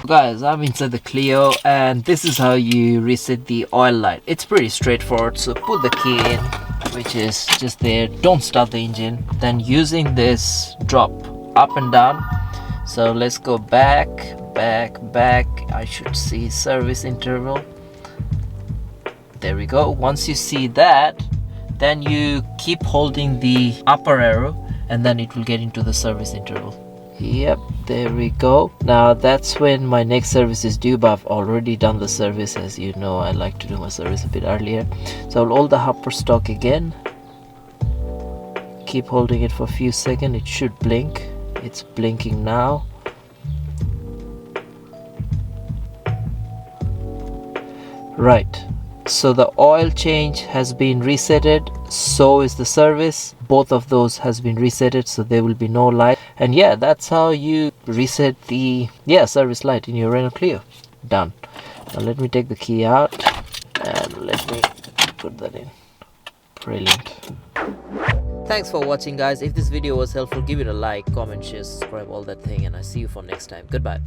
Guys, I'm inside the Clio and this is how you reset the oil light. It's pretty straightforward. So put the key in, which is just there. Don't start the engine. Then using this, drop up and down. So let's go back. I should see service interval. There we go. Once you see that, then you keep holding the upper arrow and then it will get into the service interval. Yep, there we go. Now that's when my next service is due, but I've already done the service. As you know, I like to do my service a bit earlier. So I'll hold the upper stalk again. Keep holding it for a few seconds. It should blink. It's blinking now. Right. So the oil change has been resetted, so is the service. Both of those has been resetted, so there will be no light. And yeah, that's how you reset the service light in your Renault Clio. Done. Now let me take the key out and let me put that in. Brilliant. Thanks for watching, guys. If this video was helpful, give it a like, comment, share, subscribe, all that thing, and I see you for next time. Goodbye.